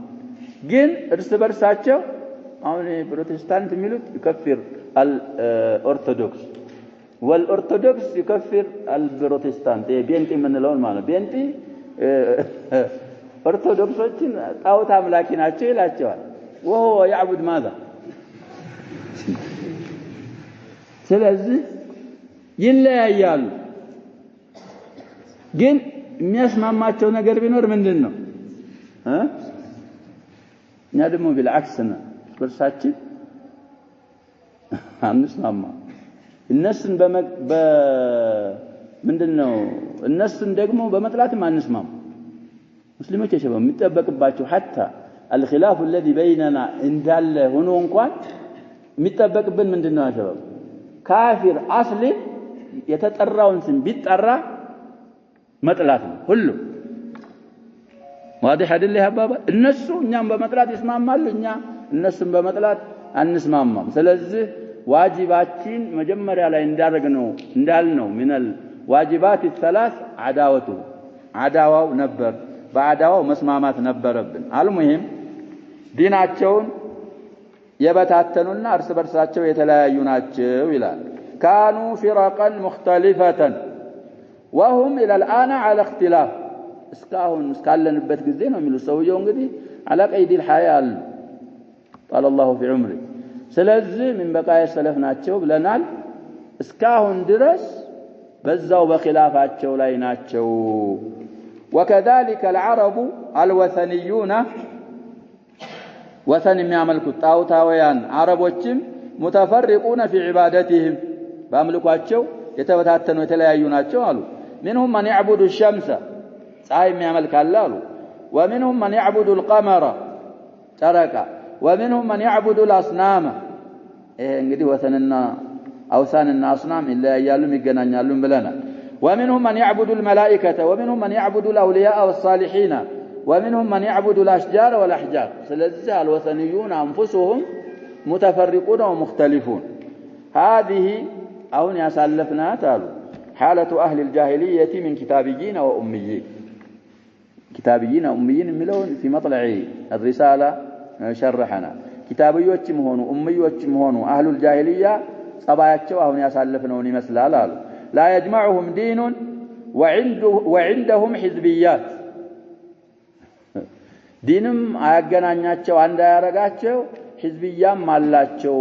A: ግን እርስ በርሳቸው አሁን ፕሮቴስታንት የሚሉት ይከፍር አልኦርቶዶክስ والأرثوذكس يكفر البروتستانت بينتي من لون ماله بينتي أرثوذكسين طاوت أملاكي ናቸው ይላቸዋል وهو يعبد ماذا ስለዚህ ይለያያሉ። ግን የሚያስማማቸው ነገር ቢኖር ምንድነው እኛ ደግሞ بالعكس ነው በርሳችን አንስማማ እነሱን ምንድነው እነሱን ደግሞ በመጥላትም አንስማም። ሙስሊሞች የሸበው የሚጠበቅባቸው حتى الخلاف الذي بيننا እንዳለ ሆኖ እንኳን የሚጠበቅብን ምንድነው አሸበው ካፊር አስሊ የተጠራውን ስም ቢጠራ መጥላት ነው ሁሉ واضح አይደል ያባባ እነሱ እኛም በመጥላት ይስማማሉ እኛ እነሱን በመጥላት አንስማማም። ስለዚህ واجباتين مجمريا ላይ እንዳልነው من الواجبات الثلاث عداوة ነበር በአዳዋው መስማማት ነበረብን። አልሙሂም ዲናቸውን የበታተኑና እርስ በርሳቸው የተለያዩ ናቸው ይላል። كانوا فرقا مختلفة وهم الى الان على اختلاف እስካለንበት ጊዜ ነው የሚሉ ሰውየው እንግዲህ على قيد الحياة قال الله في عمره ስለዚህ ምን በቃየ ሰለፍ ናቸው ብለናል እስካሁን ድረስ በዛው በخلافቸው ላይ ናቸው። وكذلك العرب الوثنيون وثن የሚያመልኩት ጣውታውያን አረቦችም متفرقون في عبادتهم በአምልኳቸው የተበታተኑ የተለያዩ ናቸው አሉ። منهم من يعبد الشمس ፀሐይ የሚያመልክ አለ አሉ። ومنهم من يعبد القمر ጨረቃ ومنهم من يعبد الأصنام እንግዲህ ወሰንና አውሳንና አስናም ይለያያሉ ይገናኛሉ ብለናል። ومنهم من يعبد الملائكة ومنهم من يعبد الأولياء والصالحين ومنهم من يعبد الأشجار والأحجار. ስለዚህ الوثنيون أنفسهم متفرقون ومختلفون. هذه አሁን ያሳለፍናት አሉ حالة أهل الجاهلية من كتابيين وأميين. كتابيين وأميين የሚለውን في مطلع الرسالة شرحنا كتابيዎችም ሆኑ ኡምሚዮችም ሆኑ أهل الجاهلية ጸባያቸው አሁን ያሳለፍነውን ይመስላል አሉ لا يجمعهم دين وعندهم حزبيات ዲንም አያገናኛቸው አንድ ያረጋቸው حزبيام አላቸው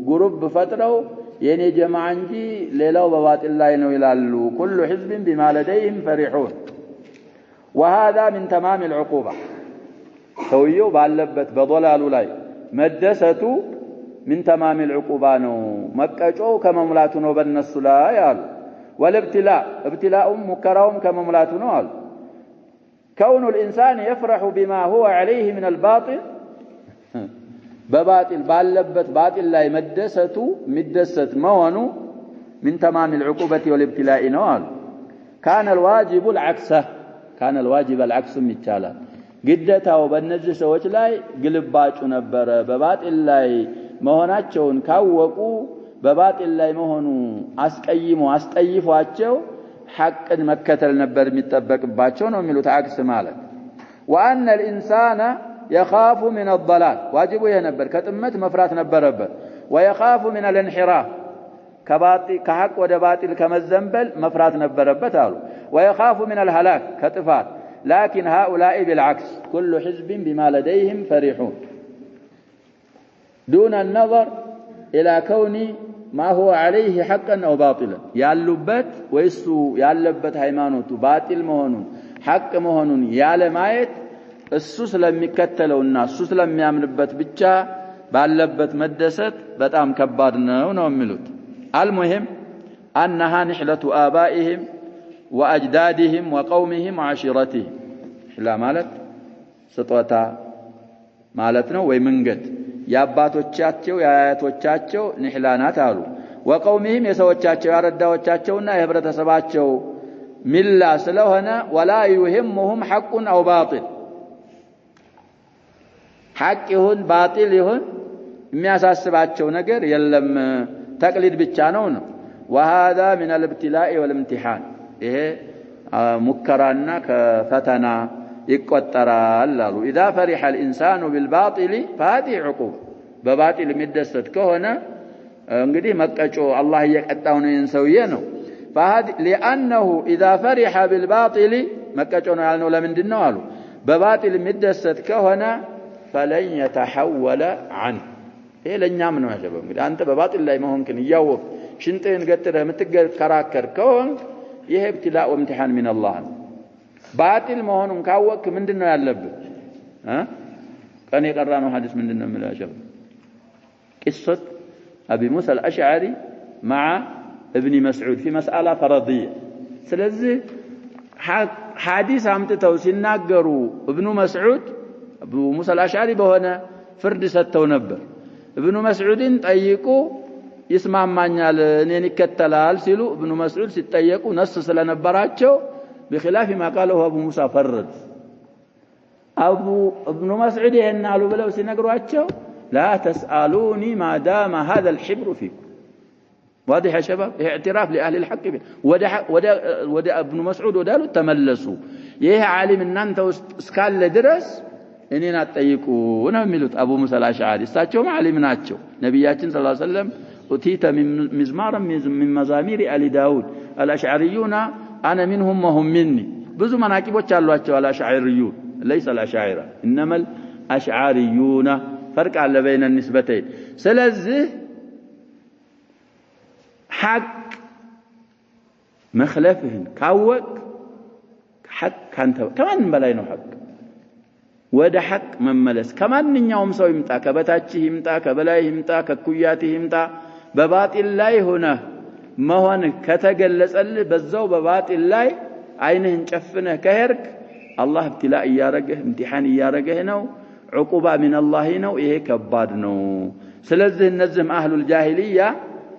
A: ግሩፕ ፈጥረው የኔ ጀማዓ እንጂ ሌላው በባጢል ላይ ነው ይላሉ كل حزب بما لديهم فرحون وهذا من تمام العقوبة ሰውየው ባለበት በضላሉ ላይ መደሰቱ من تمام العقوبة ነው መቀጮው ከመሙላቱ ነው በእነሱ ላይ አሉ والابتلاء ابتلاء مكرهم كمملاته نوال كون الإنسان يفرح بما هو عليه من الباطل بباطل باللبت باطل لا مدست موانو من تمام العقوبة والابتلاء نوال كان الواجب العكس متالا قدتها وبالنجس وجلاي قلباتو نبر بباطل لا مهوناتشون كاوكو በባጢል ላይ መሆኑ አስጠይፏቸው ሐቅን መከተል ነበር የሚጠበቅባቸው ነው የሚሉት አክስ ማለት وان الانسان يخاف من الضلال واجبه ينبر كتمت مفرات نبربت ويخاف من الانحراف كحق وده باطل كما الزنبل مفرات نبربت ويخاف من الهلاك كطفات لكن هؤلاء بالعكس كل حزب بما لديهم فرحون دون النظر إلى كون ما هو عليه حقا أو باطلا ياللبت ويسو ياللبت هيمانوتو باطل مهنون حق مهنون يالمايت السوس لم يكتلوا الناس السوس لم يامنبت بچا باللبت مدست بتام كباد ነው የሚሉት المهم أنها نحلة آبائهم وأجدادهم وقومهم وعشيرتهم لا مالت ስጦታ ማለት ነው ወይ መንገድ ያባቶቻቸው ያያቶቻቸው ንህላናት አሉ ወቀውሚህም የሰዎቻቸው ያረዳዎቻቸውና የህብረተሰባቸው ሚላ ስለሆነ ولا يهمهم حق أو باطل حق ይሁን باطل ይሁን የሚያሳስባቸው ነገር የለም ተቅሊድ ብቻ ነው وهذا من الابتلاء والامتحان ይሄ ሙከራና ከፈተና ይቆጠራል አሉ اذا فرح الانسان بالباطل فهذه عقوبه በባጢል የሚደሰት ከሆነ እንግዲህ መቀጮ አላህ እየቀጣው ነው እንሰውዬ ነው فهذا لانه اذا فرح بالباطل መቀጮ ነው ያልነው ለምንድን ነው አሉ በባጢል የሚደሰት ከሆነ فلن يتحول عنه ይሄ ለኛም ነው ያለው እንግዲህ አንተ በባጢል ላይ መሆንክን ያወቅ ሽንጥህን ገትረህ የምትከራከር ከሆነ ይሄ ابتلاء وامتحان من الله باطل መሆኑን ካወቅ ምንድነው ያለብህ ቀን የቀራነው ሐዲስ ምንድነው የሚለው قصة أبي موسى الأشعري مع ابن مسعود في مسألة فرضية ስለዚህ ሐዲስ አምጥተው ሲናገሩ ابن مسعود أبو موسى الأشعري በሆነ ፍርድ ሰጥተው ነበር ابن مسعودን ጠይቁ ይስማማኛል እኔን ይከተላል ሲሉ ابن مسعود ሲጠየቁ ነስ ስለነበራቸው بخلاف ما قاله ابو موسى فرد ابن مسعود ይሄን አሉ ብለው ሲነግሯቸው لا تسالوني ما دام هذا الحبر فيكم واضح يا شباب اعتراف لاهل الحق ودا ابن مسعود ودالو تملسوا ይሄ ዓሊም እናንተ ውስጥ እስካለ ድረስ እኔን አጠይቁ ነው የሚሉት አቡ ሙሳ አልአሽዓሪ እሳቸውም ዓሊም ናቸው ነብያችን ሰለላሁ ዐለይሂ ወሰለም ኡቲተ ሚዝማራ ሚን መዛሚር አሊ ዳውድ አልአሽዓሪዩና أنا منهم وهم مني ብዙ መናቂቦች አሏቸው አልአሽዓሪዩን ليس الاشاعره انما الاشعريون فرق አለ بين النسبتين ስለዚህ حق مخلفهن ካወቅ حق ካንተ ከማን በላይ ነው حق ወደ حق መመለስ ከማንኛውም ሰው ይምጣ ከበታችህ ይምጣ ከበላይ ይምጣ ከኩያትህ ይምጣ በባጢል ላይ ሆነ መሆን ከተገለጸልህ በዛው በባጢል ላይ አይንህን ጨፍነህ ከሄርክ አላህ ابتلاء ያረገህ امتحان ያረገህ ነው عقوبة من الله ነው ይሄ ከባድ ነው ስለዚህ እነዚህም አህሉል ጃሂልያ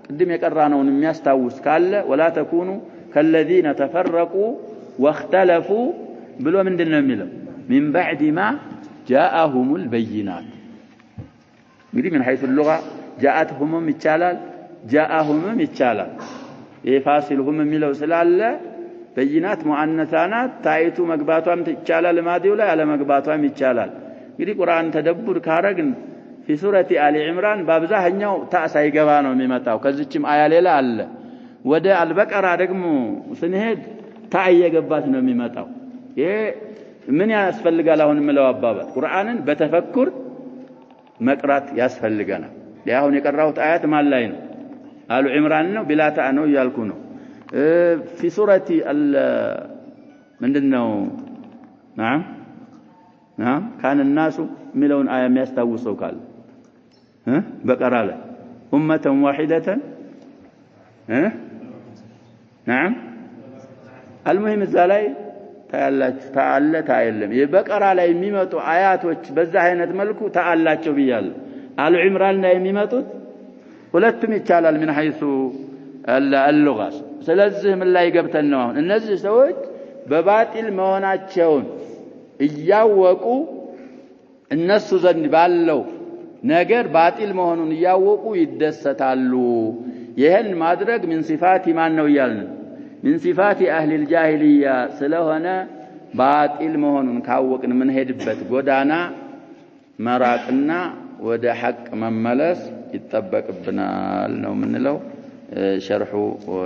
A: ቅድም የቀራነውን የሚያስታውስ ካለ ولا تكونوا كالذين تفرقوا واختلفوا ብሎ ምንድነው የሚለው من بعد ما جاءهم البينات እንግዲህ من حيث اللغة جاءتهم ይቻላል جاءهم ይቻላል ይሄ ፋሲልሁም የሚለው ስላለ በይናት ሙአነሳናት ታይቱ መግባቷም ይቻላል ማዲው ላይ አለ መግባቷም ይቻላል እንግዲህ ቁርአን ተደቡር ካረግን في سورة آل عمران በአብዛኛው ታሳ ይገባ ነው የሚመጣው ከዚህም አያ ሌላ አለ ወደ አልበቀራ ደግሞ ስንሄድ ታየገባት ነው የሚመጣው ይሄ ምን ያስፈልጋል አሁን ምለው አባባል ቁርአንን በተፈኩር መቅራት ያስፈልጋናል ያሁን የቀራሁት አያት ማን ላይ ነው آل عمران ነው ቢላታ ነው ያልኩ ነው في سورة ምንድነው نعم كان الناس ملون آية የሚያስታውሰው ካለ በቀራ ላይ أمة واحدة نعم المهم እዛ ላይ ታያለ ታየለም የበቀራ ላይ የሚመጡ አያቶች በዛ አይነት መልኩ ታአላቸው ብያለሁ آل عمران ላይ የሚመጡት ሁለቱም ይቻላል من حيث اللغة ስለዚህ ምን ላይ ገብተን ነው አሁን እነዚህ ሰዎች በባጢል መሆናቸውን እያወቁ እነሱ ዘንድ ባለው ነገር ባጢል መሆኑን እያወቁ ይደሰታሉ ይሄን ማድረግ من صفات ማን ነው ይያልን من صفات اهل الجاهليه ስለሆነ ባጢል መሆኑን ካወቅን ምን ሄድበት ጎዳና መራቅና ወደ ሐቅ መመለስ ይጠበቅብናል ነው ምንለው شرح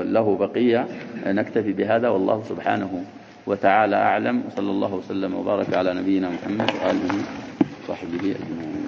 A: له بقية نكتفي بهذا والله سبحانه وتعالى أعلم وصلى الله وسلم وبارك على نبينا محمد وآله وصحبه أجمعين